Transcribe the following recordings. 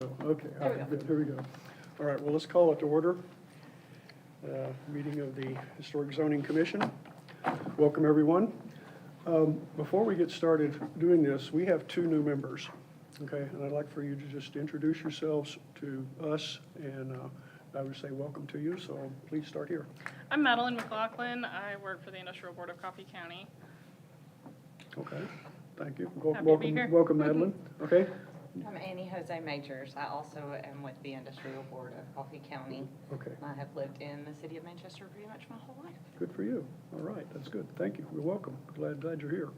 Okay, all There we right, go. good, here we go. All right, well, let's call it to order. Meeting of the Historic Zoning Commission. Welcome, everyone. Before we get started doing this, we have two new members, okay? And I'd like for you to just introduce yourselves to us, and I would say welcome to you, so please start here. I'm Madeline McLaughlin. I work for the Industrial Board of Coffee County. Okay, thank you. Happy to be here. Welcome, Madeline. Okay, I'm Annie Jose Majors. I also am with the Industrial Board of Coffee County. okay, I have lived in the city of Manchester pretty much my whole life. good for you. All right, that's good. Thank you. You're welcome. Glad you're here.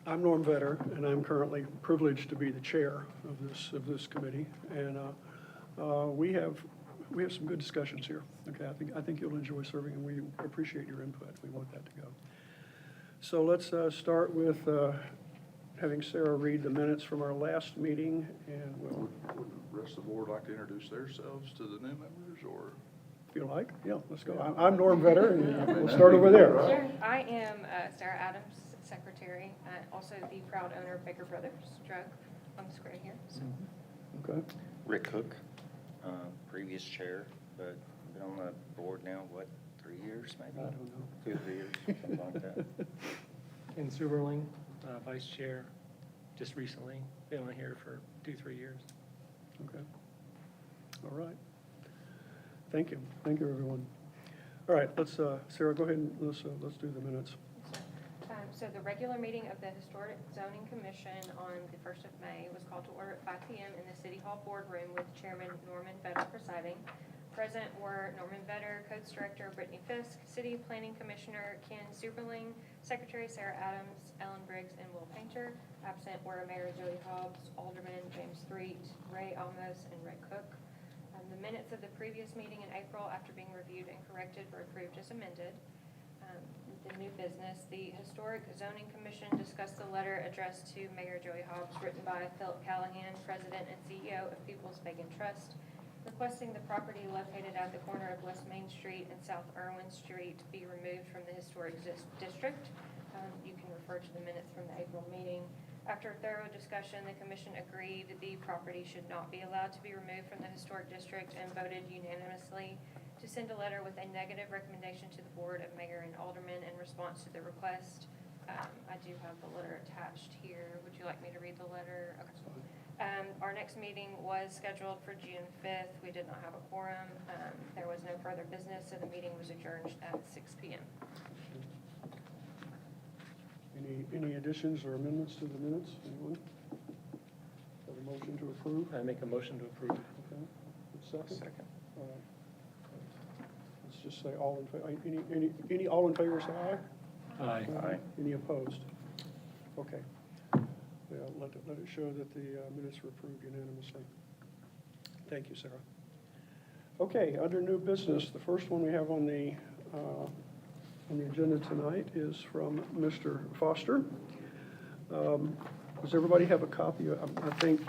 I'm Norm Vetter, and I'm currently privileged to be the chair of this committee. And we have some good discussions here. Okay, I think you'll enjoy serving, and we appreciate your input. We want that to go. So let's start with having Sarah read the minutes from our last meeting, and we'll, Would the rest of the board like to introduce themselves to the new members, or? if you like, yeah, let's go. I'm Norm Vetter, and we'll start over there. Sure. I am Sarah Adams, secretary, also the proud owner of Baker Brothers Drug on the square here. So. Okay, Rick Cook, previous chair, but been on the board now, what, 3 years maybe? I don't know. 2 or 3 years, something like that. Ken Suberling, vice chair, just recently, been on here for 2-3 years. Okay. All right. Thank you, everyone. All right, let's, Sarah, go ahead and let's do the minutes. So the regular meeting of the Historic Zoning Commission on the 1st of May was called to order at 5 p.m. in the City Hall boardroom with Chairman Norman Vetter presiding. Present were Norman Vetter, Codes Director Brittany Fisk, City Planning Commissioner Ken Suberling, Secretary Sarah Adams, Ellen Briggs, and Will Painter. Absent were Mayor Joey Hobbs, Alderman James Threet, Ray Almos, and Ray Cook. The minutes of the previous meeting in April, after being reviewed and corrected, were approved as amended. The new business, the Historic Zoning Commission discussed the letter addressed to Mayor Joey Hobbs, written by Philip Callahan, President and CEO of People's Bacon Trust, requesting the property located at the corner of West Main Street and South Irwin Street be removed from the Historic District. You can refer to the minutes from the April meeting. After thorough discussion, the commission agreed the property should not be allowed to be removed from the Historic District and voted unanimously to send a letter with a negative recommendation to the Board of Mayor and Aldermen in response to the request. I do have the letter attached here. Would you like me to read the letter? Okay. Our next meeting was scheduled for June 5th. We did not have a quorum. There was no further business, so the meeting was adjourned at 6 p.m. Any additions or amendments to the minutes? Anyone? Have a motion to approve? I make a motion to approve. Okay. Second? Second. All right. Let's just say all in favor. Any all in favor, say aye. Aye. Aye. Any opposed? Okay. Yeah, let it show that the minutes were approved unanimously. Thank you, Sarah. Okay, under new business, the first one we have on the agenda tonight is from Mr. Foster. Does everybody have a copy? I think.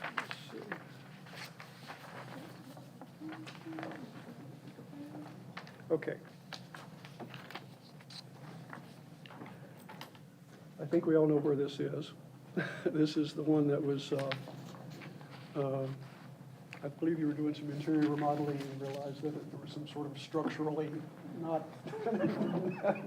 Let's see. Okay. I think we all know where this is. This is the one that was, I believe you were doing some interior remodeling and realized that there was some sort of structurally not,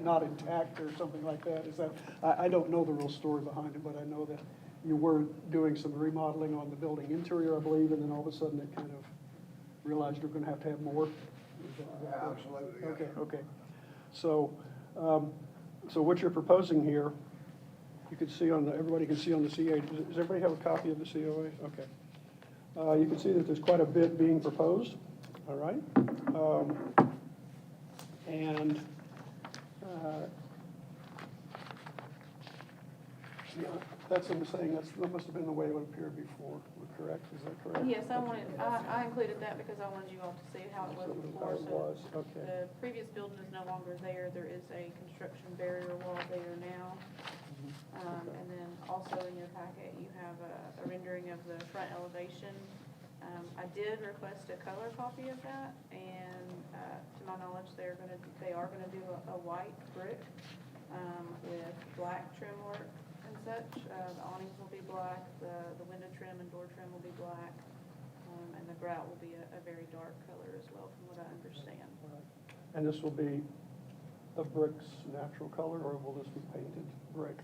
not intact or something like that. Is that, I don't know the real story behind it, but I know that you were doing some remodeling on the building interior, I believe, and then all of a sudden it kind of realized you're going to have more. Absolutely. Yeah. Okay. So, so what you're proposing here, you can see on the, everybody can see on the CA. Does everybody have a copy of the COA? Okay. You can see that there's quite a bit being proposed. All right. And yeah, that's what I'm saying. That must have been the way it appeared before. Correct? Is that correct? Yes, I included that because I wanted you all to see how it was before. How it was, okay. The previous building is no longer there. There is a construction barrier wall there now. And then also in your packet, you have a rendering of the front elevation. I did request a color copy of that, and to my knowledge, they are gonna do a white brick with black trim work and such. The awnings will be black, the window trim and door trim will be black, and the grout will be a very dark color as well, from what I understand. And this will be the brick's natural color, or will this be painted brick?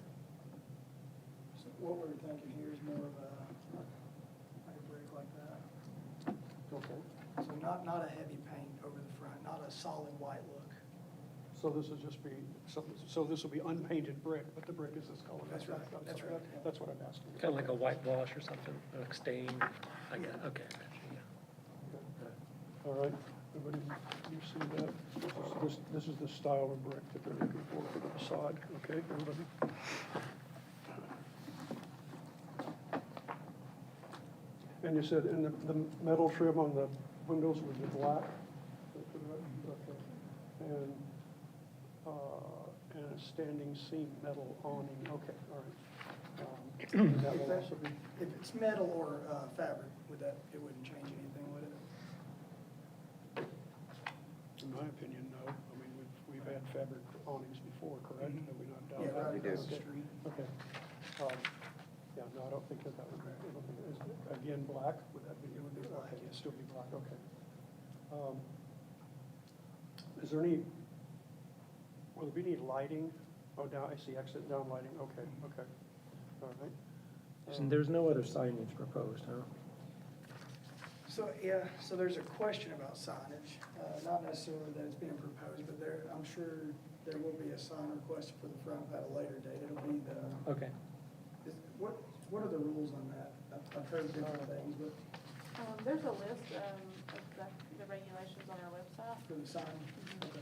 So what we're thinking here is more of a, like a brick like that. Okay. So not a heavy paint over the front, not a solid white look. So this will just be, so this will be unpainted brick, but the brick is this color? That's right, I'm that's sorry. right. That's what I'm asking. Kind of like a whitewash or something, like stain, like that, okay. I got you, yeah. All right, everybody, you see that? This is the style of brick that they're looking for the facade, okay, everybody? And you said, and the metal trim on the windows would be black? Okay. And a standing seam metal awning, okay, all right. That will also be, If it's metal or fabric, it wouldn't change anything, would it? in my opinion, no. I mean, we've had fabric awnings before, correct? Have we not done Yeah, that? right We do. across the Okay. street. Okay. Yeah, no, I don't think that would be, again, black, would that be? It would be black, Okay, it'd yes. still be black, okay. Is there any, will there be any lighting? Oh, down, I see exit down lighting, okay, okay, all right. And there's no other signage proposed, huh? So, yeah, so there's a question about signage, not necessarily that it's being proposed, but I'm sure there will be a sign requested for the front at a later date. It'll be Okay. what are the rules on that? I've heard different things, but There's a list of the regulations on our website. for the sign. Okay.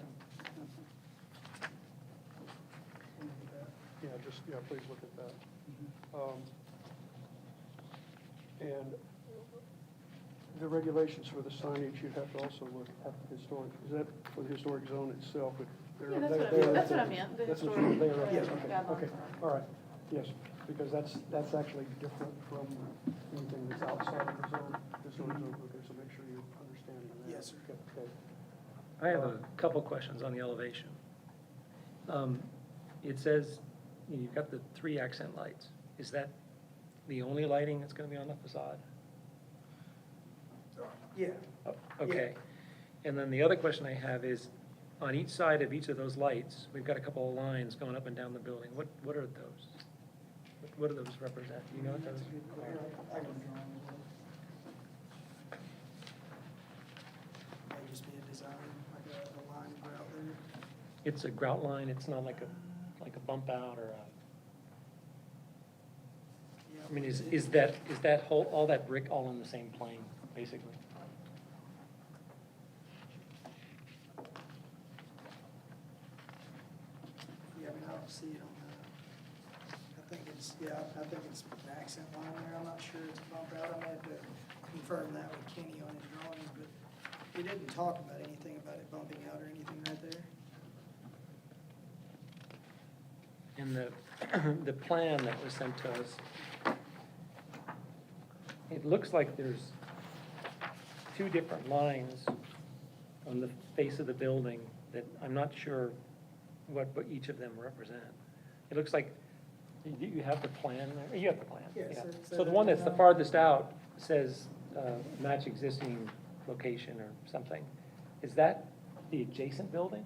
Yeah, just, yeah, please look at that. And the regulations for the signage, you'd have to also look at the historic, is that for the historic zone itself? Yeah, that's what I meant, the That's what historic, they are, Yes, okay, guidelines. okay, all right, yes, because that's actually different from anything that's outside of the zone, historic zone, okay, so make sure you're understanding that. Yes, sir. Okay. I have a couple questions on the elevation. It says, you've got the 3 accent lights. Is that the only lighting that's gonna be on the facade? Yeah, Oh, okay. And then the other question I have is, on each side of each of those lights, we've got a couple of lines going up and down the building. What are those? What do those represent? Do you know what those? I can draw them. May just be a design, like a line grout there. It's a grout line, it's not like a bump out or a, Yeah. I mean, is that whole, all that brick all in the same plane, basically? Yeah, I mean, I don't see it on I think it's an accent line there, I'm not sure it's a bump out, I may have to confirm that with Kenny on his drawings, but he didn't talk about anything about it bumping out or anything right there. And the plan that was sent to us, it looks like there's 2 different lines on the face of the building that I'm not sure what each of them represent. It looks like, you have the plan there? You have the plan? Yes, yeah. it's, So the one that's the farthest out says match existing location or something. Is that the adjacent building?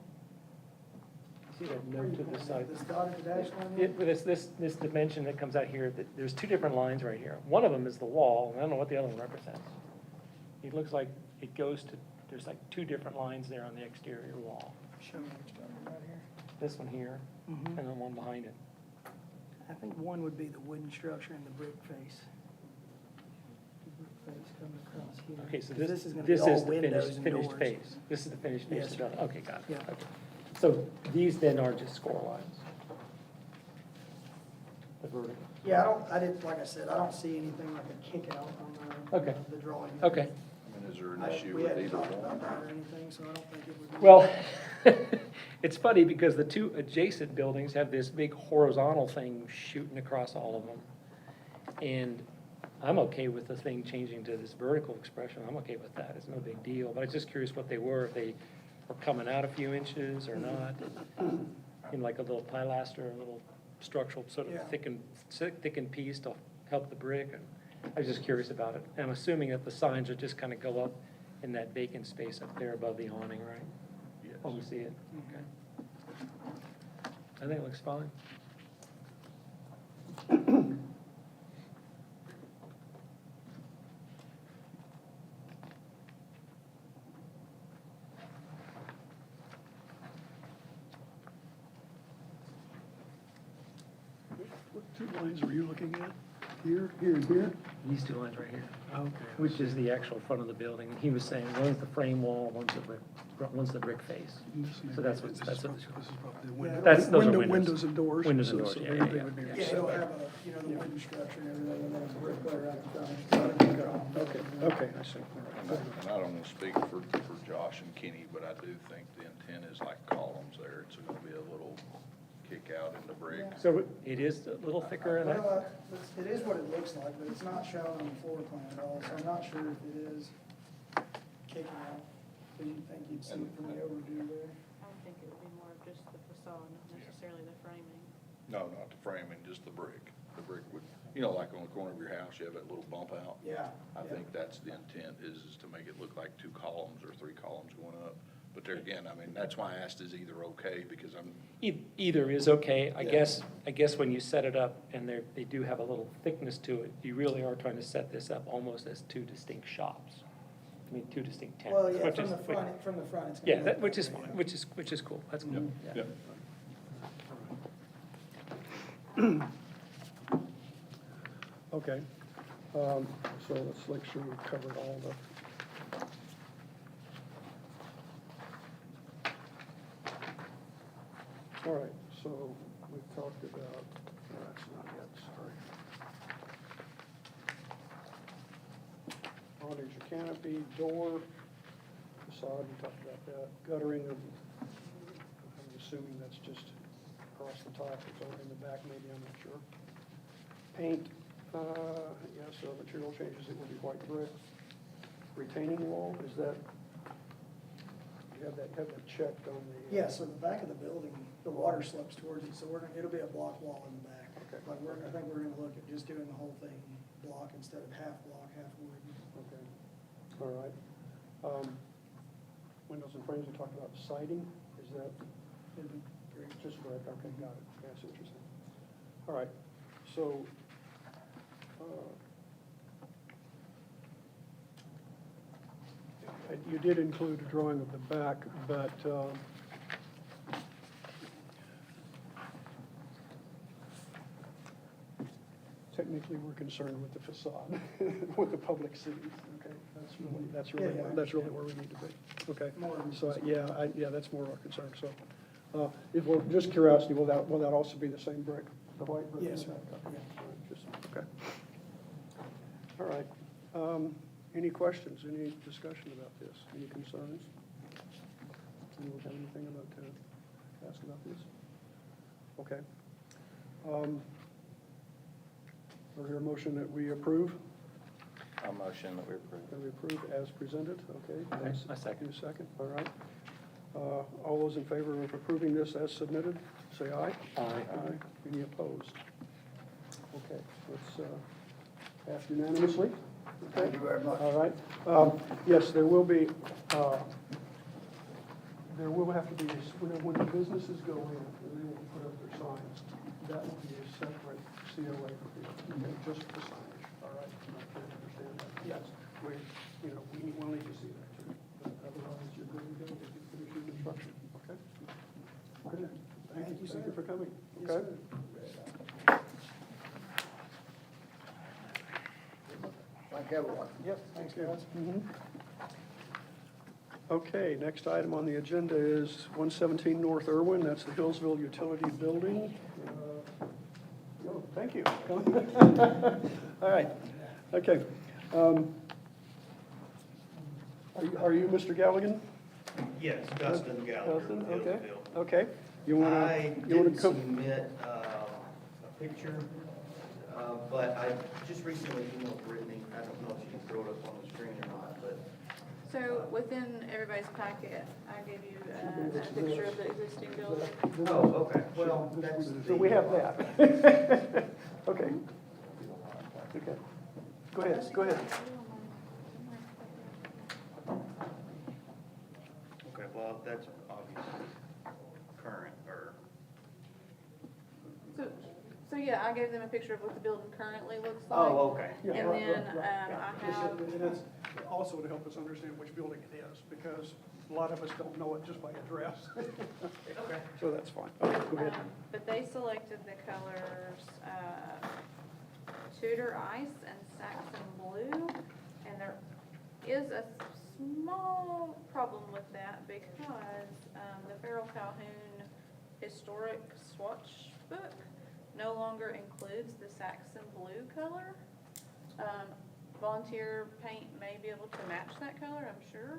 See that note to the side? This dotted dash line It, there? with this dimension that comes out here, there's 2 different lines right here. One of them is the wall, and I don't know what the other one represents. It looks like it goes to, there's like 2 different lines there on the exterior wall. Show me which one right here. This one here, and then one behind it. I think one would be the wooden structure and the brick face. The brick face coming across here. Okay, so 'Cause this is gonna be is all the windows and finished doors. face. This is the finished face Yes, of the building. Okay, got it. Yeah. Okay. So these then are just score lines? The vertical? Yeah, like I said, I don't see anything like a kick out on Okay. the drawing. Okay. I mean, is there an issue We with hadn't either talked about one? that or anything, so I don't think it would be. Well, it's funny because the 2 adjacent buildings have this big horizontal thing shooting across all of them. And I'm okay with the thing changing to this vertical expression. I'm okay with that. It's no big deal. But I was just curious what they were, if they were coming out a few inches or not. in like a little pilaster, a little structural sort Yeah. of thickened piece to help the brick. And I was just curious about it. And I'm assuming that the signs would just kind of go up in that vacant space up there above the awning, right? Yes. Oh, we see it, okay. I think it looks fine. What two lines were you looking at? Here, here, and here? These two lines right here, Okay. which is the actual front of the building. He was saying, one's the frame wall, one's the brick face. So that's what, This is that's what, probably the Yeah, window. That's- those are Window- windows. Windows and doors. Windows and so- doors, so yeah, they- yeah, they yeah, would be yeah. Yeah, separate. it'll have a, you know, the wooden structure and everything, and then a brick layer out the front. Okay, okay, I see. And I don't want to speak for Josh and Kenny, but I do think the intent is like columns there. It's going to be a little kick out in the brick. so it is a little thicker and that, Well, it is what it looks like, but it's not shown on the floor plan at all, so I'm not sure if it is kicking out. But you'd think you'd see it from the overview there. I would think it would be more of just the facade, not necessarily the framing. No, not the framing, just the brick. The brick would, you know, like on the corner of your house, you have that little bump out. Yeah. I yeah. think that's the intent, is to make it look like 2 columns or 3 columns going up. But there again, I mean, that's why I asked is either okay, because I'm, either is okay. I Yeah. guess when you set it up and they do have a little thickness to it, you really are trying to set this up almost as 2 distinct shops. I mean, 2 distinct tenants. Well, yeah, which from is- the front, it's. gonna Yeah, look that, which that is way, fine, yeah. which is cool, that's cool. Yep. Okay, so let's make sure we've covered all the. All right, so we've talked about, no, that's not yet, sorry. Awnings or canopy, door, facade, we talked about that. Guttering, I'm assuming that's just across the top, it's over in the back maybe, I'm not sure. Paint, yeah, so material changes, it will be white brick. Retaining wall, is that, you have that checked on the? Yeah, so the back of the building, the water slopes towards it, so it'll be a block wall in the back. Okay. Like, I think we're gonna look at just doing the whole thing block instead of half block, half wood. Okay, all right. Windows and frames, we talked about siding, is that, It'd be great. just brick, okay, got it, yeah, I see what you're saying. All right, so, you did include a drawing of the back, but, technically, we're concerned with the facade, with the public sees, okay? Yeah. That's really where we need to be, okay? More of a So, concern. yeah, that's more of our concern, so, if, well, just curiosity, will that also be the same brick, the white brick? Yes, sir. Okay. Yeah. All right, just, okay. All right, any questions, any discussion about this, any concerns? Anyone have anything about to ask about this? Okay. Is there a motion that we approve? I'll motion that we approve. That we approve as presented, okay? Okay, I second. You second, all right. All those in favor of approving this as submitted, say aye. Aye. Any opposed? Okay, let's pass unanimously. Okay. Thank you very much. All right. Yes, there will be, there will have to be, when the businesses go in, and they will put up their signs, that will be a separate COA review, okay, just for the signage, all right? I'm not sure you understand that. Yes, we will need to see that too. But otherwise, you're good to go, you can finish your construction, okay? Okay. Thank you, sir. Thank you for coming, Yes, okay? sir. Thank everyone. Yep, thanks, guys. Okay, next item on the agenda is 117 North Irwin, that's the Hillsville Utility Building. Oh, thank you. All right, okay. Are you Mr. Galligan? Yes, Dustin Gallagher. Dustin, with okay, Hillsville. okay. You wanna I come? didn't submit a picture, but I just recently emailed Brittany. I don't know if she can throw it up on the screen or not, but So within everybody's packet, I gave you a picture of the existing building. Oh, okay, well, that's. So we have that. Okay. Okay. Go ahead, go ahead. Okay, well, that's obviously current, or, So yeah, I gave them a picture of what the building currently looks like. oh, okay. Yeah, And right, then, right, right. I have, And that's also to help us understand which building it is, because a lot of us don't know it just by address. Okay. So that's fine. Okay, go ahead. but they selected the colors, Tudor Ice and Saxon Blue. And there is a small problem with that because, the Farrell Calhoun Historic Swatch Book no longer includes the Saxon Blue color. Volunteer Paint may be able to match that color, I'm sure,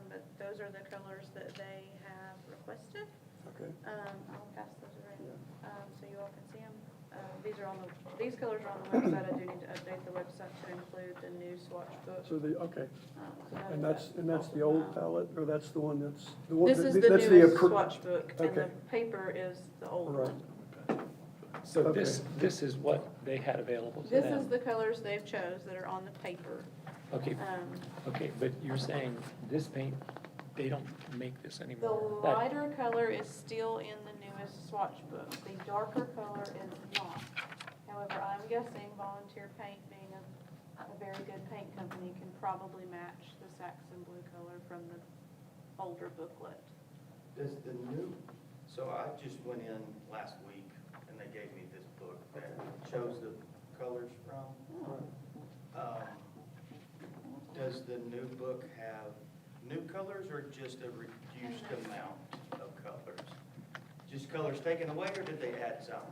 but those are the colors that they have requested. Okay. I'll pass those around, so you all can see them. These colors are on the website. I do need to update the website to include the new swatch book. So okay. So And that that's is the old that. palette, or that's the one that's, the one? This is the that's newest appro- swatch book, and the Okay. paper is the old Right. one. So Okay. this is what they had available to This them? is the colors they've chose that are on the paper. Okay, Um, okay, but you're saying this paint, they don't make this The anymore? That- lighter color is still in the newest swatch book. The darker color is not. However, I'm guessing Volunteer Paint, being a very good paint company, can probably match the Saxon Blue color from the older booklet. Does the new, so I just went in last week and they gave me this book that shows the colors from. Does the new book have new colors or just a reduced amount of colors? Just colors taken away, or did they add some?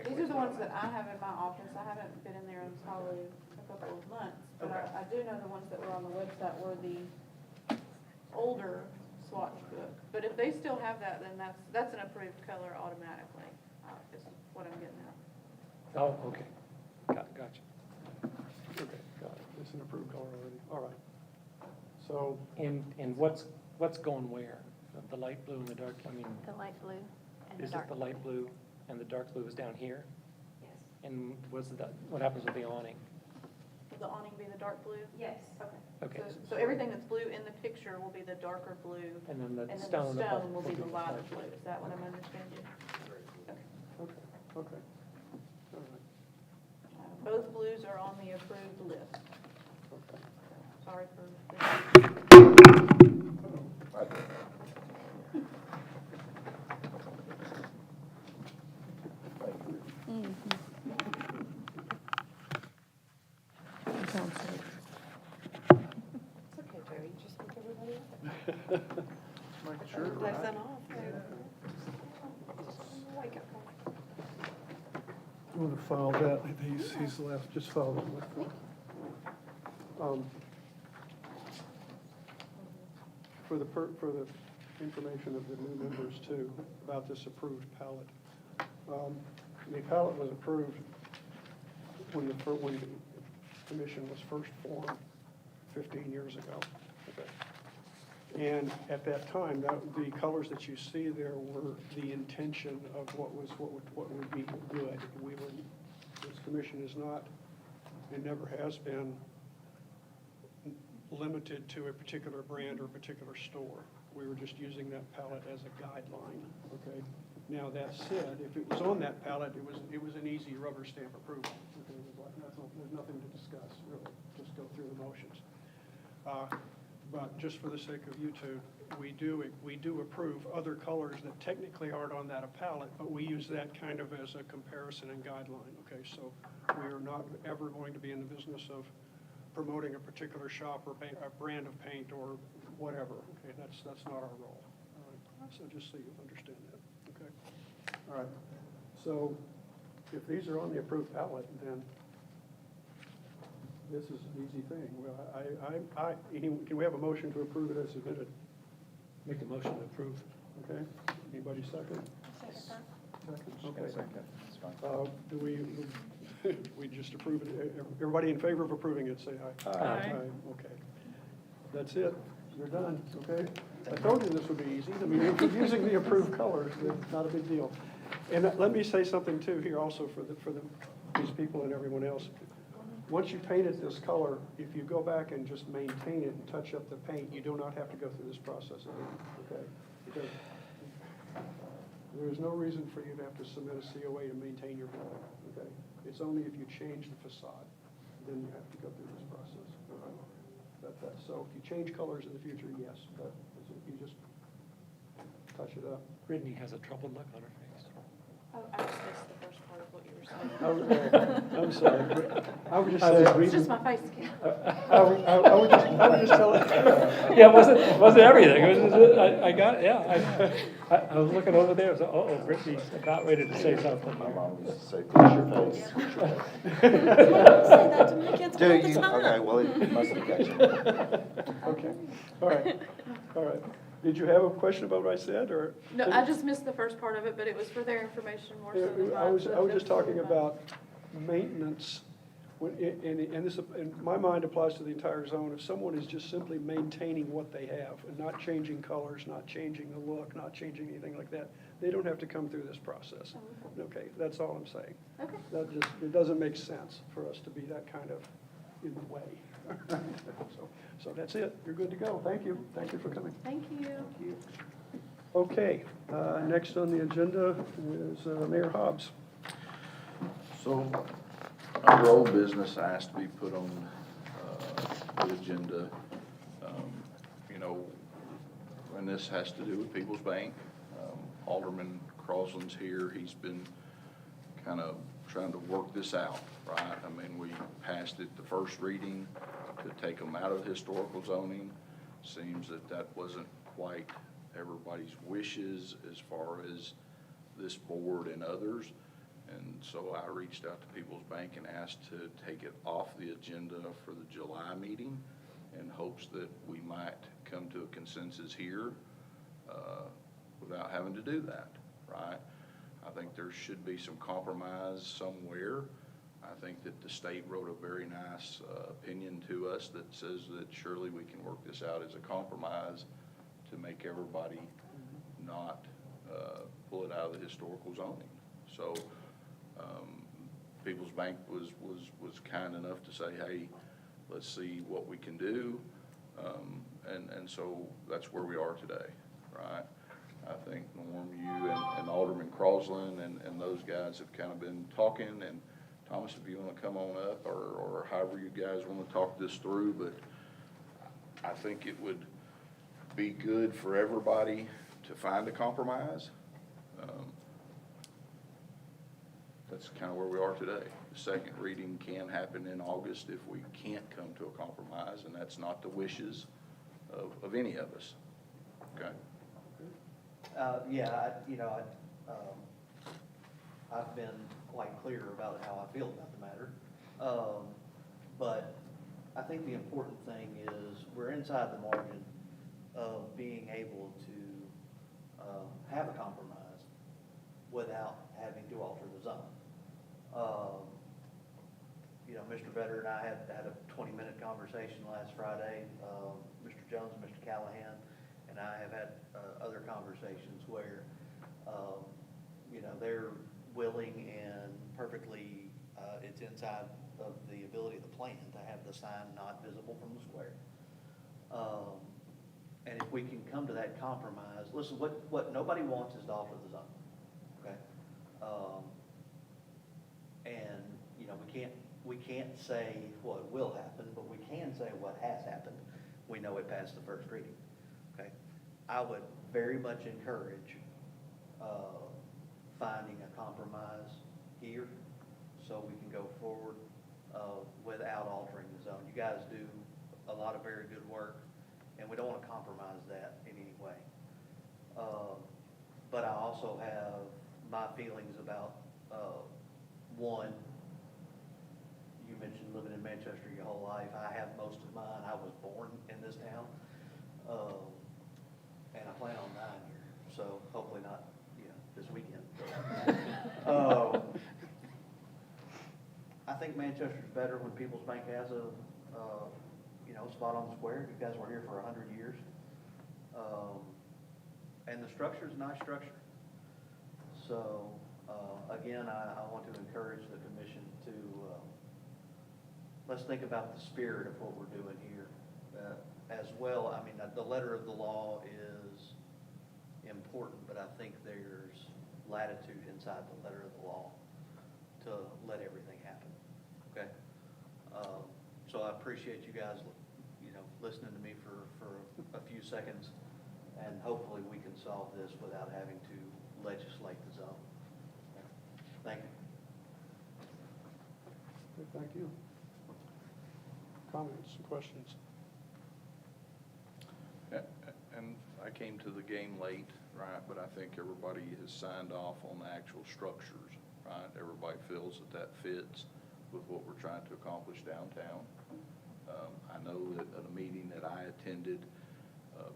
These are the ones that I have in my office. I haven't been in there in probably a couple of months. But Okay. I do know the ones that were on the website were the older swatch book. But if they still have that, then that's an approved color automatically, is what I'm getting at. Oh, okay, gotcha. Okay, got it. It's an approved color already. All right. So, And what's going where? The light blue and the dark, I mean, The light blue and the is it dark. the light blue and the dark blue is down here? Yes. And what happens with the awning? Will the awning be the dark blue? Yes. Okay. Okay, So everything that's blue in the picture will be the darker blue, and then and the then the stone above stone will be the lighter blue. Is that what I'm understanding? okay, okay. All right, Both blues are on the approved list. okay. Sorry for. It's okay, Joey, just pick everybody up. Make sure, Let right? them off. Wake up call. I'm going to file that, he's left, just file that with, for the information of the new members too, about this approved palette. The palette was approved when the commission was first formed 15 years ago. And at that time, the colors that you see there were the intention of what would be good. This commission is not, and never has been, limited to a particular brand or a particular store. We were just using that palette as a guideline, okay? Now, that said, if it was on that palette, it was an easy rubber stamp approval. Okay, there's nothing to discuss, really, just go through the motions. But just for the sake of you two, we do approve other colors that technically aren't on that palette, but we use that kind of as a comparison and guideline, okay? So we are not ever going to be in the business of promoting a particular shop or a brand of paint or whatever, okay? That's not our role, all right? So just so you understand that, okay? All right, so if these are on the approved palette, then this is an easy thing. Well, can we have a motion to approve it as submitted? Make a motion to approve. Okay, anybody second? Second, okay. That's fine. Do we just approve it? Everybody in favor of approving it, say aye. Aye. Okay. That's it. You're done, okay? I told you this would be easy. I mean, if you're using the approved colors, it's not a big deal. And let me say something too here also for these people and everyone else. Once you paint it this color, if you go back and just maintain it and touch up the paint, you do not have to go through this process again, okay? Because there's no reason for you to have to submit a COA to maintain your building, okay? It's only if you change the facade, then you have to go through this process, all right? So if you change colors in the future, yes, but if you just touch it up. Brittany has a troubled look on her face. Oh, I just missed the first part of what you were saying. I'm sorry. I was just I was saying. It's reading- just my face again. I was just telling. Yeah, it wasn't everything. It was, I got, yeah, I was looking over there, so, uh-oh, Brittany's about ready to say something. My mom used to say, fix your face. Fix your face." Say that to my kids Do all the you? time. Okay, well, it must have got you. Okay, all right, all right. Did you have a question about what I said, or? No, I just missed the first part of it, but it was for their information more so than mine. I was so just that's talking fine. about maintenance, and this, in my mind, applies to the entire zone. If someone is just simply maintaining what they have and not changing colors, not changing the look, not changing anything like that, they don't have to come through this process. Okay, that's all I'm saying. Okay. That just, it doesn't make sense for us to be that kind of in the way. So that's it. You're good to go. Thank you. Thank you for coming. Thank you. Okay, next on the agenda is Mayor Hobbs. So, under old business, I asked to be put on the agenda. You know, and this has to do with People's Bank. Alderman Crosland's here. He's been kind of trying to work this out, right? I mean, we passed it the first reading to take them out of historical zoning. Seems that wasn't quite everybody's wishes as far as this board and others. And so I reached out to People's Bank and asked to take it off the agenda for the July meeting in hopes that we might come to a consensus here without having to do that, right? I think there should be some compromise somewhere. I think that the state wrote a very nice opinion to us that says that surely we can work this out as a compromise to make everybody not pull it out of the historical zoning. So People's Bank was kind enough to say, hey, let's see what we can do. And so that's where we are today, right? I think, Norm, you and Alderman Crosland and those guys have kind of been talking. And Thomas, if you want to come on up or however you guys want to talk this through, but I think it would be good for everybody to find a compromise. That's kind of where we are today. The second reading can happen in August if we can't come to a compromise, and that's not the wishes of any of us. Okay? Yeah, I've been quite clear about how I feel about the matter. But I think the important thing is we're inside the margin of being able to have a compromise without having to alter the zone. Mr. Vedder and I had a 20-minute conversation last Friday. Mr. Jones and Mr. Callahan and I have had other conversations where, they're willing and perfectly, it's inside of the ability of the plan to have the sign not visible from the square. And if we can come to that compromise, listen, what nobody wants is to alter the zone, okay? And, we can't say what will happen, but we can say what has happened. We know it passed the first reading, okay? I would very much encourage finding a compromise here so we can go forward without altering the zone. You guys do a lot of very good work, and we don't want to compromise that in any way. But I also have my feelings about, one, you mentioned living in Manchester your whole life. I have most of mine. I was born in this town, and I plan on dying here. So hopefully not, this weekend. I think Manchester's better when People's Bank has spot on the square. You guys were here for 100 years. And the structure's a nice structure. So, again, I want to encourage the commission to, let's think about the spirit of what we're doing here. As well, I mean, the letter of the law is important, but I think there's latitude inside the letter of the law to let everything happen, okay? So I appreciate you guys, listening to me for a few seconds, and hopefully we can solve this without having to legislate the zone. Thank you. Okay, thank you. Comments, questions? And I came to the game late, right, but I think everybody has signed off on the actual structures, right? Everybody feels that that fits with what we're trying to accomplish downtown. I know that at a meeting that I attended,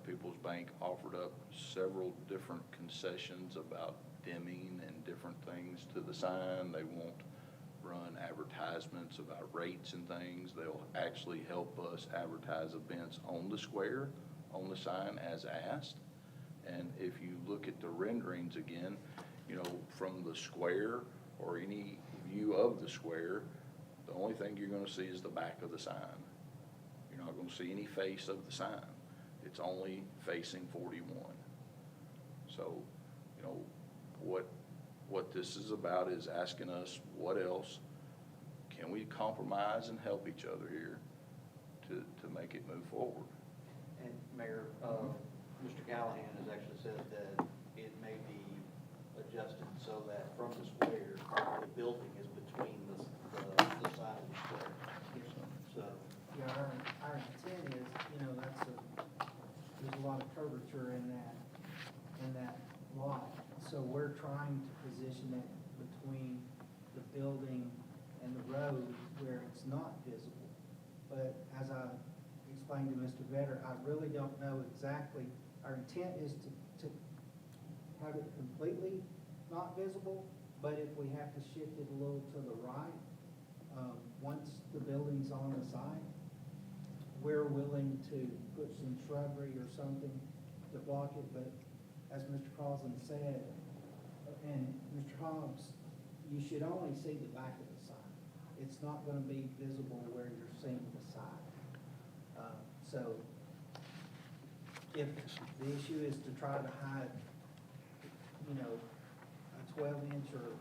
People's Bank offered up several different concessions about dimming and different things to the sign. They won't run advertisements about rates and things. They'll actually help us advertise events on the square, on the sign as asked. And if you look at the renderings again, from the square or any view of the square, the only thing you're gonna see is the back of the sign. You're not gonna see any face of the sign. It's only facing 41. So, what this is about is asking us, what else can we compromise and help each other here to make it move forward? And Mayor, Mr. Callahan has actually said that it may be adjusted so that from the square, the building is between the side of the square. So, Yeah, our intent is, there's a lot of curvature in that lot. So we're trying to position it between the building and the road where it's not visible. But as I explained to Mr. Vetter, I really don't know exactly. Our intent is to have it completely not visible, but if we have to shift it a little to the right, once the building's on the side, we're willing to put some shrubbery or something to block it, but as Mr. Carlson said, and Mr. Hobbs, you should only see the back of the sign. It's not gonna be visible where you're seeing the side. So if the issue is to try to hide, a 12-inch or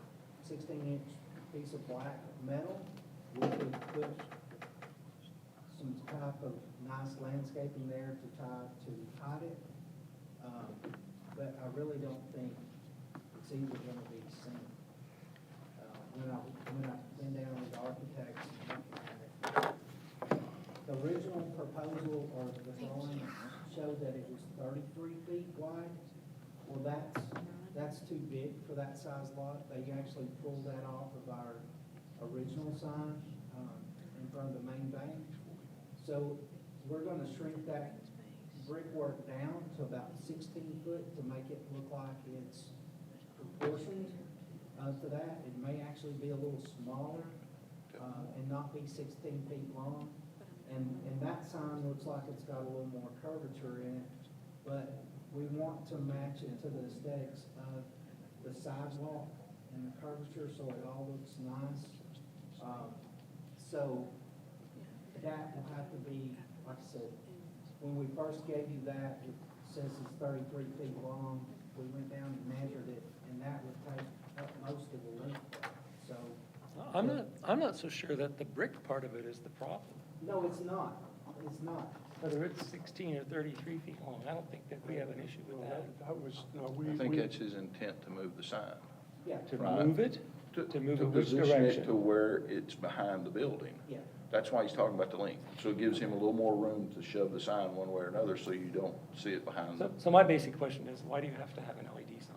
16-inch piece of black metal, we could put some type of nice landscaping there to hide it. But I really don't think it's either gonna be seen. When I went down with the architects and looked at it, the original proposal or the drawing showed that it was 33 feet wide. Well, that's too big for that size lot. They actually pulled that off of our original sign in front of the main bank. So we're gonna shrink that brickwork down to about 16 foot to make it look like it's proportioned to that. It may actually be a little smaller and not be 16 feet long. And that sign looks like it's got a little more curvature in it, but we want to match it to the aesthetics of the sidewalk and the curvature so it all looks nice. So that will have to be, like I said, when we first gave you that, it says it's 33 feet long. We went down and measured it, and that would take up most of the length. So. I'm not so sure that the brick part of it is the problem. No, it's not. It's not. Whether it's 16 or 33 feet long, I don't think that we have an issue with that. That was, no, we. I think we- that's his intent to move the sign. Yeah. To Right. move it? To move it which position it direction? to where it's behind the building. Yeah. That's why he's talking about the length. So it gives him a little more room to shove the sign one way or another so you don't see it behind the. So my basic question is, why do you have to have an LED sign?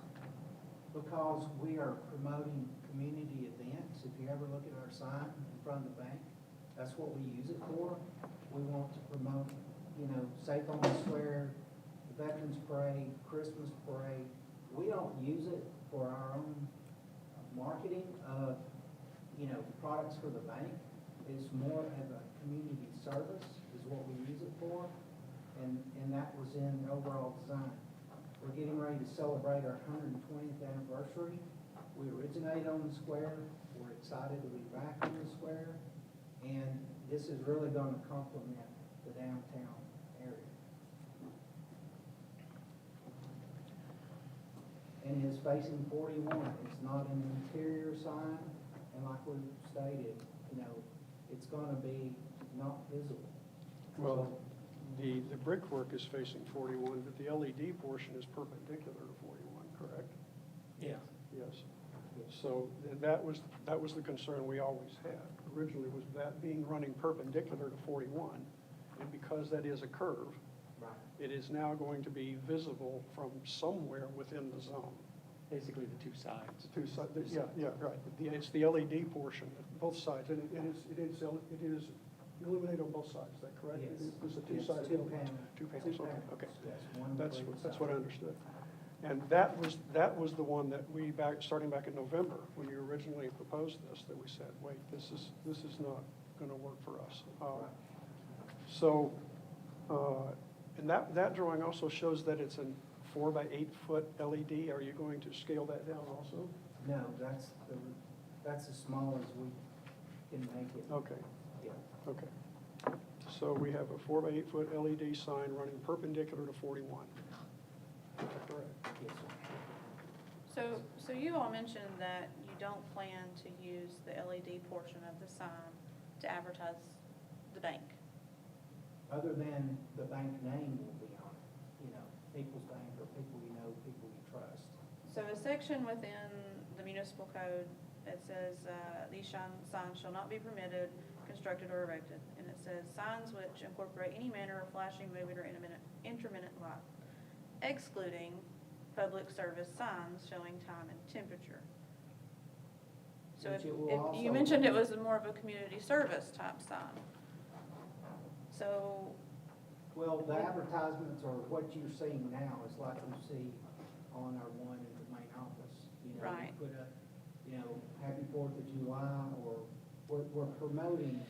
Because we are promoting community events. If you ever look at our sign in front of the bank, that's what we use it for. We want to promote, Safe on the Square, the Veterans Parade, Christmas Parade. We don't use it for our own marketing of, products for the bank. It's more of a community service is is what we use it for, and that was in the overall design. We're getting ready to celebrate our 120th anniversary. We originated on the square, we're excited to be back on the square, and this is really gonna complement the downtown area. And it's facing 41, it's not an interior sign, and like we stated, you know, it's gonna be not visible. Well, the brickwork is facing 41, but the LED portion is perpendicular to 41, correct? Yeah. Yes. So that was the concern we always had. Originally was that being running perpendicular to 41, and because that is a curve, Right. it is now going to be visible from somewhere within the zone. Basically the two sides. Two sides, yeah, right. It's the LED portion, both sides, and it is illuminated on both sides, is that correct? Yes. It's a It's two-sided. two panels. Two panels, okay. Yes, one That's, for each that's side. what I understood. And that was the one that we starting back in November, when you originally proposed this, that we said, wait, this is not gonna work for us. So, and that drawing also shows that it's a 4 by 8 foot LED. Are you going to scale that down also? No, that's as small as we can make it. Okay, Yeah. okay. So we have a 4 by 8 foot LED sign running perpendicular to 41. Is that correct? Yes, sir. So you all mentioned that you don't plan to use the LED portion of the sign to advertise the bank. Other than the bank name will be on it, you know, People's Bank or people you know, people you trust. So a section within the municipal code, it says, these signs shall not be permitted, constructed, or erected. And it says, signs which incorporate any manner of flashing, moving, or intermittent light, excluding public service signs showing time and temperature. So Which if it will you also- mentioned it was more of a community service type sign. So, Well, the advertisements are what you're seeing now, is like you see on our one in the main office. You know, Right. we put up, you know, Happy 4th of July, or we're promoting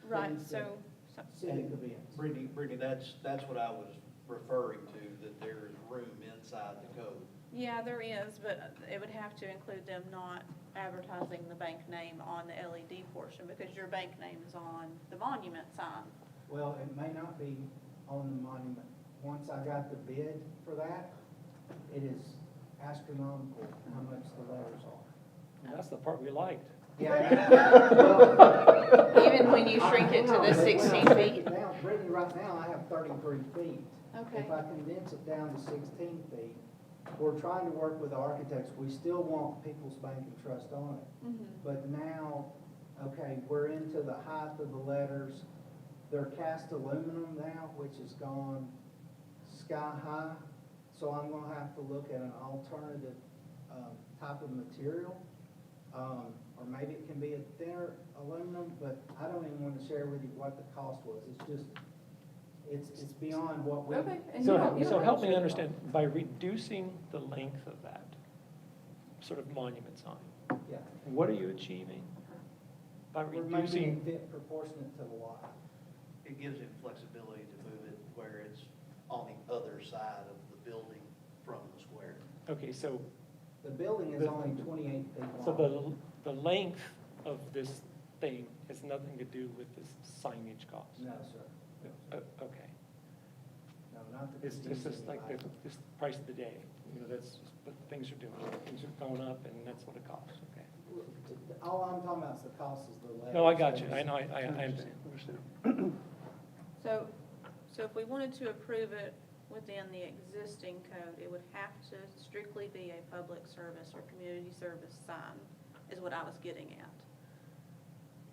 right, things that- so civic events. Brittany, that's what I was referring to, that there is room inside the code. yeah, there is, but it would have to include them not advertising the bank name on the LED portion, because your bank name is on the monument sign. Well, it may not be on the monument. Once I got the bid for that, it is astronomical how much the letters are. And that's the part we liked. Yeah. Well, Even when you shrink it to the when I 16 break feet? it down, Brittany, right now, I have 33 feet. Okay. If I condense it down to 16 feet, we're trying to work with architects. We still want People's Bank and Trust on it. Mhm. But now, okay, we're into the height of the letters. They're cast aluminum now, which has gone sky high. So I'm gonna have to look at an alternative, type of material. Or maybe it can be a thinner aluminum, but I don't even wanna share with you what the cost was. It's just, it's beyond what we. Okay, and you So, don't- you so don't help have me to- understand, by reducing the length of that sort of monument sign, Yeah. what are you achieving? By We're making reducing, it proportionate to the lot. It gives him flexibility to move it where it's on the other side of the building from the square. okay, so, The building is The- only 28 feet long. so the length of this thing has nothing to do with this signage cost? No, sir. Okay. No, not the. It's just like the, this price of the day, you know, that's just what things are doing, things are going up, and that's what it costs, okay. All I'm talking about is the cost is the letters. No, I got you, I know, I understand. Understand. So if we wanted to approve it within the existing code, it would have to strictly be a public service or community service sign, is what I was getting at.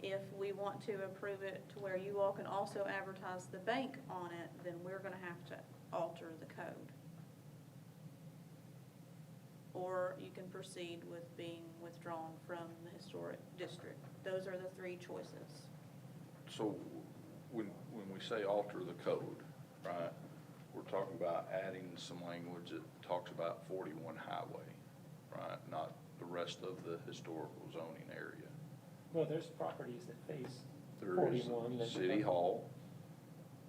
If we want to approve it to where you all can also advertise the bank on it, then we're gonna have to alter the code. Or you can proceed with being withdrawn from the historic district. Those are the three choices. So when we say alter the code, right, we're talking about adding some language that talks about 41 highway, right? Not the rest of the historical zoning area. Well, there's properties that face There is 41 that. City Hall,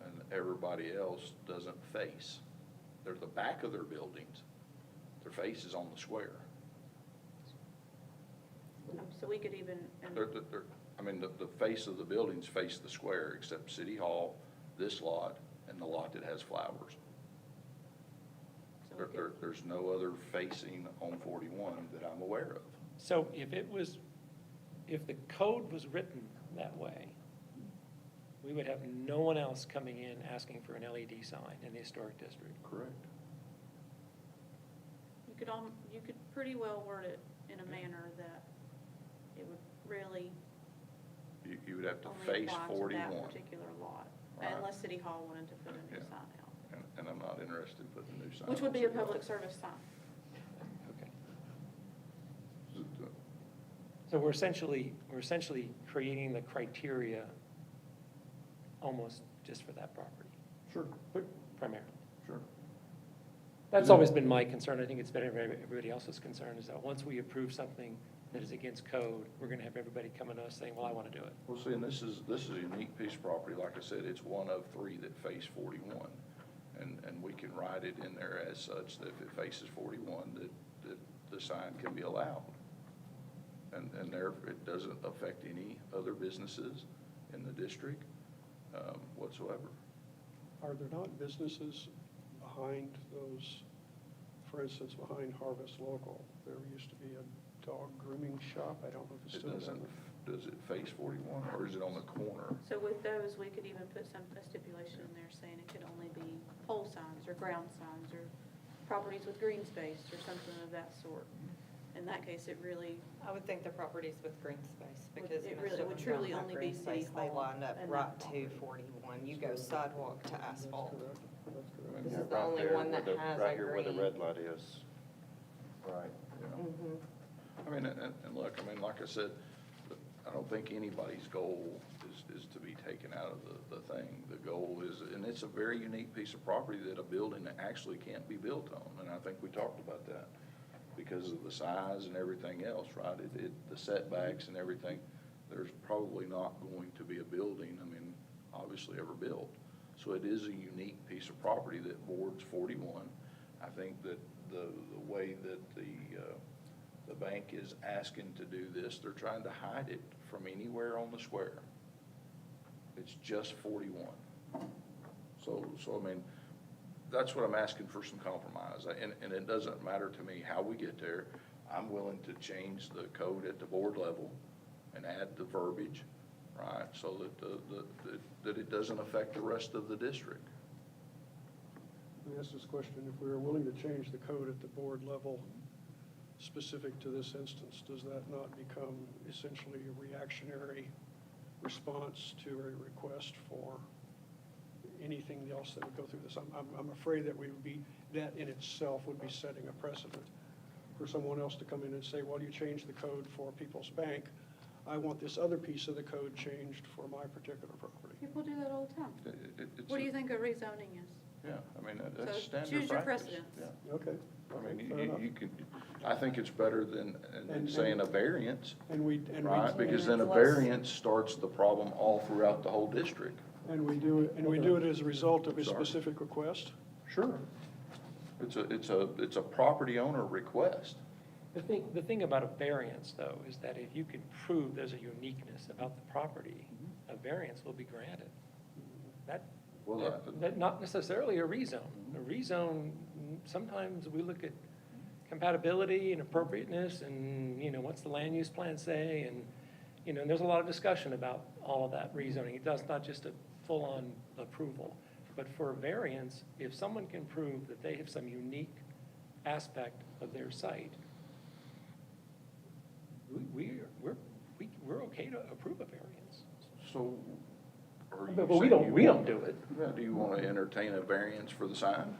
and everybody else doesn't face. They're the back of their buildings, their face is on the square. So we could even, and I mean, the face of the buildings face the square, except City Hall, this lot, and the lot that has flowers. so we could- There's no other facing on 41 that I'm aware of. So if the code was written that way, we would have no one else coming in asking for an LED sign in the historic district. Correct. you could pretty well word it in a manner that it would really You would have to only face apply to 41. that particular lot, Right. unless City Hall wanted to put a new Yeah. sign out, And I'm not interested in putting a new sign. which would on be a City Hall. public service sign. Okay. So we're essentially creating the criteria almost just for that property, Sure, primarily. sure. That's always been my concern. I think it's been everybody else's concern, is that once we approve something that is against code, we're gonna have everybody coming to us saying, well, I wanna do it. Well, see, and this is a unique piece of property. Like I said, it's one of 3 that face 41. And we can write it in there as such that if it faces 41, that the sign can be allowed. And there, it doesn't affect any other businesses in the district whatsoever. Are there not businesses behind those, for instance, behind Harvest Local? There used to be a dog grooming shop. I don't know if it's It still doesn't, there. does it face 41 or is it on the corner? So with those, we could even put a stipulation in there saying it could only be pole signs or ground signs or properties with green space or something of that sort. In that case, it really, I would think the properties with green space, because It most really of would them truly don't have only green be City space. They Hall line up and right that to 41. You go sidewalk to asphalt. Correct. That's correct. This Yeah, is the right only there one that where the- has right a here where the green. red light is. Right. Yeah. Mhm. I mean, and look, I mean, like I said, I don't think anybody's goal is to be taken out of the thing. The goal is, and it's a very unique piece of property that a building actually can't be built on, and I think we talked about that because of the size and everything else, right? The setbacks and everything, there's probably not going to be a building, I mean, obviously ever built. So it is a unique piece of property that boards 41. I think that the way that the bank is asking to do this, they're trying to hide it from anywhere on the square. It's just 41. So I mean, that's what I'm asking for, some compromise. And it doesn't matter to me how we get there. I'm willing to change the code at the board level and add the verbiage, right? So that it doesn't affect the rest of the district. Let me ask this question. If we were willing to change the code at the board level specific to this instance, does that not become essentially a reactionary response to a request for anything else that would go through this? I'm afraid that that in itself would be setting a precedent for someone else to come in and say, well, you changed the code for People's Bank. I want this other piece of the code changed for my particular property. people do that all the time. It's What do you think a rezoning is? Yeah, I mean, that's So standard practice. choose your precedents. Yeah. Okay. I mean, Fair enough. you can, I think it's better than And- saying a variance, And we right? Because then a Less- variance starts the problem all throughout the whole district. do it as a result of a Sorry. specific request? Sure. It's a property owner request. The thing about a variance, though, is that if you can prove there's a uniqueness about the property, a variance will be granted. Well, That not necessarily a rezone. A rezone, sometimes we look at compatibility and appropriateness and, what's the land use plan say? And, and there's a lot of discussion about all of that rezoning. It does not just a full-on approval. But for a variance, if someone can prove that they have some unique aspect of their site, we're okay to approve a variance. so are you But we saying don't, we don't do it. Yeah, do you want to entertain a variance for the sign?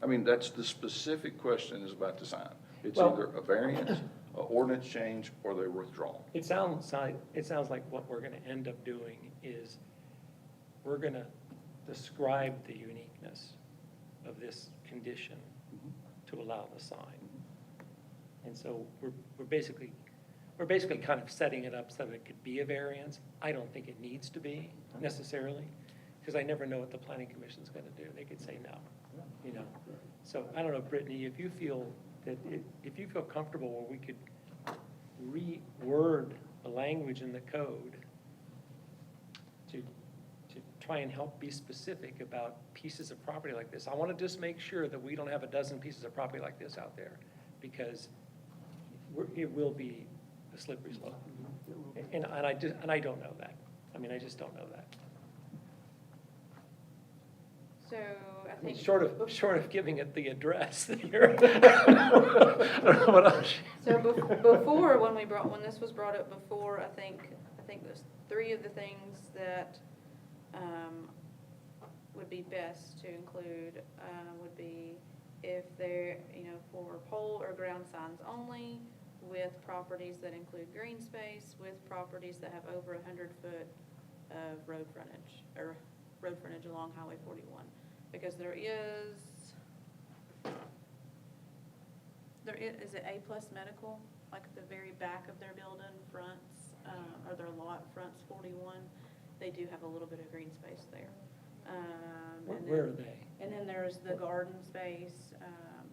I mean, that's the specific question is about the sign. It's Well- either a variance, an ordinance change, or they're withdrawn. It sounds like what we're gonna end up doing is, we're gonna describe the uniqueness of this condition to allow the sign. And so we're basically kind of setting it up so that it could be a variance. I don't think it needs to be necessarily. because I never know what the planning commission's gonna do. They could say no, you know? So I don't know, Brittany, if you feel if you feel comfortable where we could reword the language in the code to try and help be specific about pieces of property like this. I want to just make sure that we don't have a dozen pieces of property like this out there, because it will be a slippery slope. And I don't know that. I mean, I just don't know that. So I I mean, think. short of giving it the address here. I don't know what else. So before, when this was brought up before, I think there's three of the things that would be best to include would be if they're, for pole or ground signs only, with properties that include green space, with properties that have over 100 foot of road frontage along Highway 41. Because there is it A Plus Medical, like at the very back of their building fronts, or their lot fronts 41, they do have a little bit of green space there. And Where are then- they? And then there's the garden space,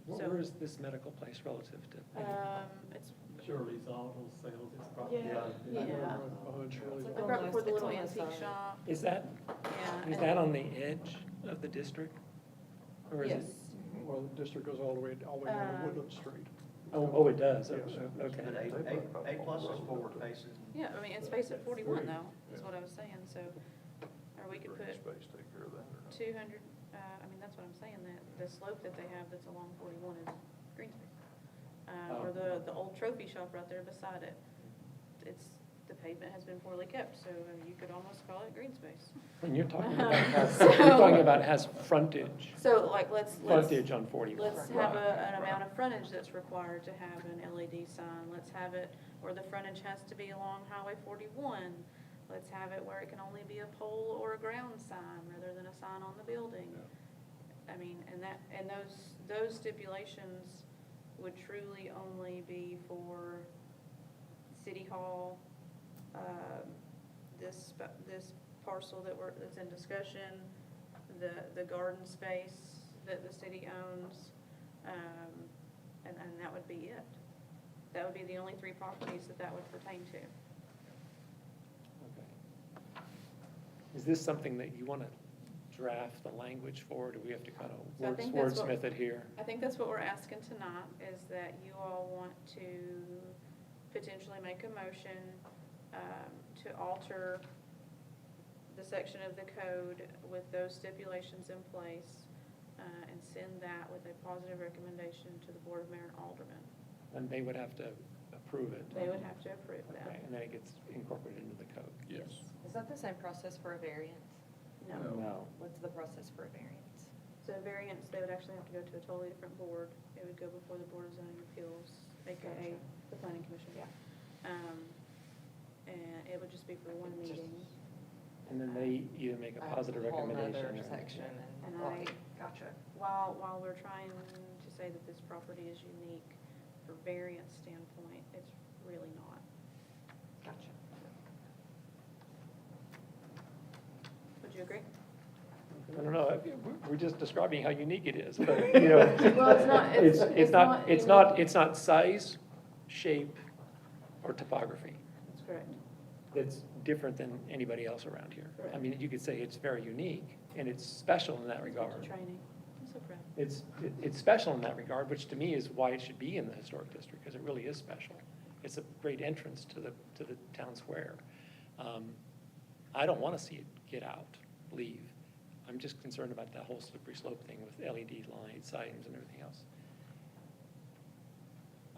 Where is this medical place relative to? it's Shirley's Auto Sales, it's probably. Yeah. Behind Shirley's. like right before the little antique shop. Is that Yeah. on the edge of the district? Or is it? Yes. Well, the district goes all the way down to Woodland Street. Oh, it does, Yes. okay. But A plus is forward facing. Yeah, I mean, it's space at 41 though, is what I was saying, so, or we could put Green space take care of that or not? 200, I mean, that's what I'm saying, that the slope that they have that's along 41 is green space. Or the old trophy shop right there beside it, the pavement has been poorly kept, so you could almost call it green space. When you're talking So- about has frontage, So like, let's frontage on 41. Let's have an amount of frontage that's required to have an LED sign. Let's have it, or the frontage has to be along Highway 41. Let's have it where it can only be a pole or a ground sign rather than a sign on the building. I mean, and those stipulations would truly only be for City Hall, this parcel that's in discussion, the garden space that the city owns, and that would be it. That would be the only three properties that would pertain to. Okay. Is this something that you want to draft the language for, or do we have to kind So I of think that's what- wordsmith it here? I think that's what we're asking tonight, is that you all want to potentially make a motion to alter the section of the code with those stipulations in place, and send that with a positive recommendation to the Board of Mayor and Aldermen. And they would have to approve it? They would have to approve that. Okay, and then it gets incorporated into the code? Yes. Is that the same process for a variance? No. No. What's the process for a variance? So variance, they would actually have to go to a totally different board. It would go before the Board of Zoning Appeals, AKA the Planning Commission. Yeah. And it would just be for one meeting. And then they either make a positive whole recommendation nother or... section And and, okay, gotcha. While we're trying to say that this property is unique for variance standpoint, it's really not. Gotcha. Would you agree? I don't know, we're just describing how unique it is, but, you know. Well, it's not- It's not size, shape, or topography. That's correct. That's different than anybody else around here. I mean, you could say it's very unique, and it's special in that regard. Training. I'm so proud. It's special in that regard, which to me is why it should be in the historic district, because it really is special. It's a great entrance to the town square. I don't want to see it get out, leave. I'm just concerned about that whole slippery slope thing with LED lights, signs, and everything else.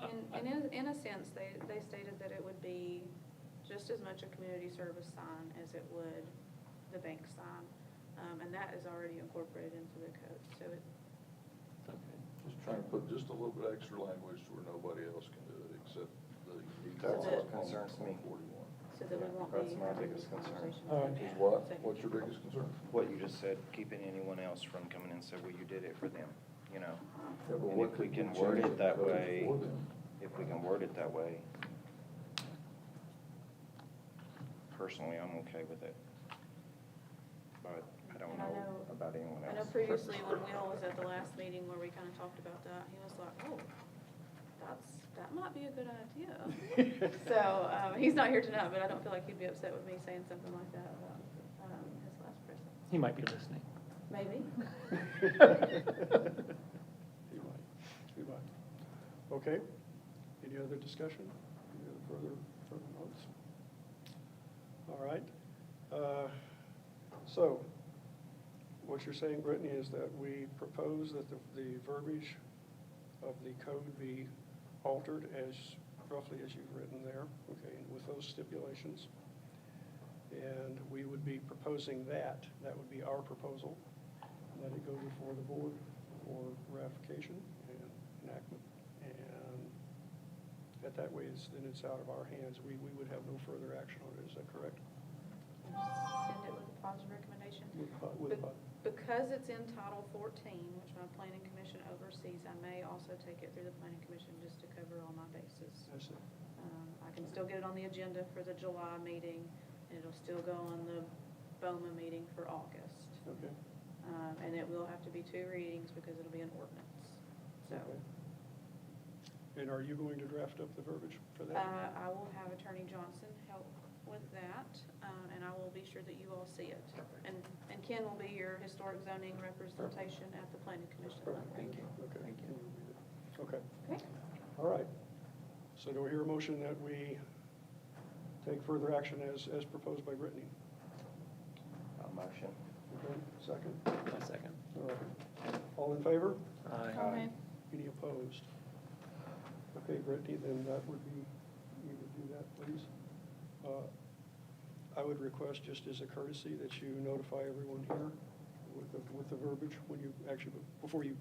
And in a sense, they stated that it would be just as much a community service sign as it would the bank sign. And that is already incorporated into the code, so it, Okay. Just trying to put just a little bit extra language to where nobody else can do it except the unique. That's what concerns me. 41. so that we won't be That's my having biggest these concern. conversations. All right. Is what? What's your biggest concern? What you just said, keeping anyone else from coming in and say, well, you did it for them, you know? Yeah, but And what if we could can you word change it that code way, for them? if we can word it that way, personally, I'm okay with it. But don't And I know know- about anyone else. I know previously when Will was at the last meeting where we kind of talked about that, he was like, oh, that might be a good idea. So, he's not here tonight, but I don't feel like he'd be upset with me saying something like that about, his last president. He might be listening. Maybe. He might. He might. Okay. Any other discussion? Any other further notes? All right. So, what you're saying, Brittany, is that we propose that the verbiage of the code be altered as roughly as you've written there, okay, with those stipulations. And we would be proposing that would be our proposal, that it go before the board for ratification and enactment. And that way, then it's out of our hands. We would have no further action on it, is that correct? Send it with a positive recommendation. Because it's in Title 14, which my planning commission oversees, I may also take it through the planning commission just to cover all my bases. I see. I can still get it on the agenda for the July meeting, and it'll still go on the BOMA meeting for August. Okay. And it will have to be 2 readings because it'll be an ordinance, so. Okay. And are you going to draft up the verbiage for that? I will have Attorney Johnson help with that, and I will be sure that you all see it. And Ken will be your historic zoning representation at the planning commission. Thank you. Okay. Thank you. Okay. Okay. All right. So do we hear a motion that we take further action as proposed by Brittany? I'll motion. Okay, second? A second. All right. All in favor? Aye. Okay. Any opposed? Okay, Brittany, then that would be, you would do that, please. I would request, just as a courtesy, that you notify everyone here with the verbiage when you actually,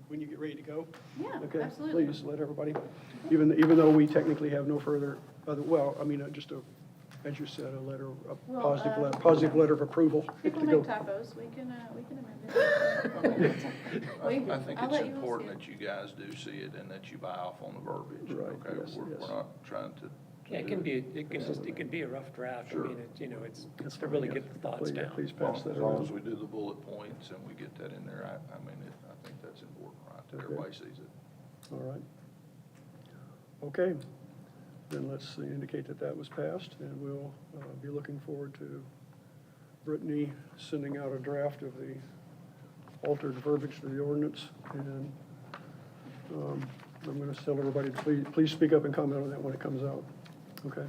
when you get ready to go. Yeah, Okay, absolutely. please let everybody, even though we technically have no further, well, I mean, just as you said, a letter, a Well, positive letter of approval. People to make go. typos, we can amend it. I think I'll it's let you all important see it. that you guys do see it and that you buy off on the verbiage. Right, Okay, yes, we're yes. not trying to. Yeah, it can be, it can be a rough draft. I Sure. mean, it's That's to really fine, get yes. the thoughts Please- down. Please As long pass that as long around. as we do the bullet points and we get that in there, I mean, I think that's important, right, that Okay. everybody sees it. All right. Okay, then let's indicate that was passed, and we'll be looking forward to Brittany sending out a draft of the altered verbiage to the ordinance, and I'm going to tell everybody to please speak up and comment on that when it comes out, okay?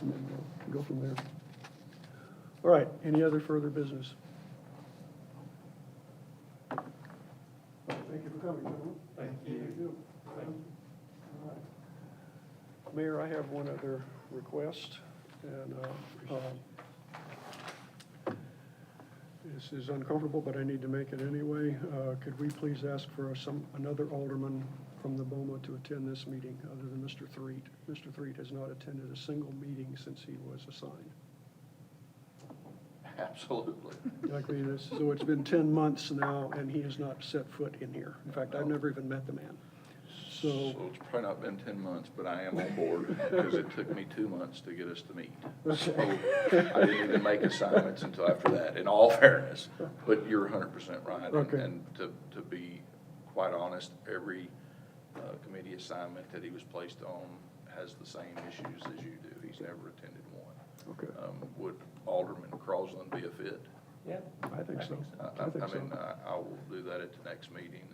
And then we'll go from there. All right, any other further business? Thank you for coming, gentlemen. Thank you. All right. Mayor, I have one other request, and this is uncomfortable, but I need to make it anyway. Could we please ask for another alderman from the BOMA to attend this meeting, other than Mr. Threet? Mr. Threet has not attended a single meeting since he was assigned. Absolutely. So it's been 10 months now, and he has not set foot in here. In fact, I've never even met the man. So it's probably not been 10 months, but I am on board, because it took me 2 months to get us to meet. So I didn't even make assignments until after that, in all fairness. But you're 100% right. Okay. And to be quite honest, every committee assignment that he was placed on has the same issues as you do. He's never attended one. Okay, Would Alderman Crosland be a fit? Yeah. I think so. I I think so. mean, I will do that at the next meeting.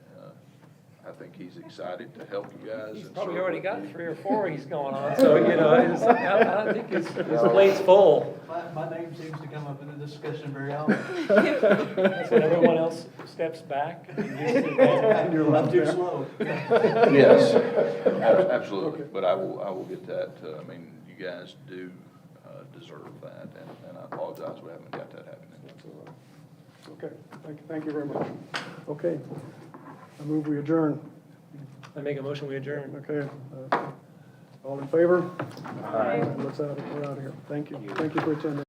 I think he's excited to help you guys. He's and probably serve already with got you. 3 or 4 he's going on, so, I don't think his plate's full. My name seems to come up in the discussion very often. That's when everyone else steps back. and gives it that. I'm too slow. Yes, absolutely, but I will get that, I mean, you guys do deserve that, and I apologize we haven't got that happening. That's all right. Okay, thank you very much. Okay, I move we adjourn. I make a motion, we adjourn. Okay, all in favor? Aye. We're out of here. Thank you for attending.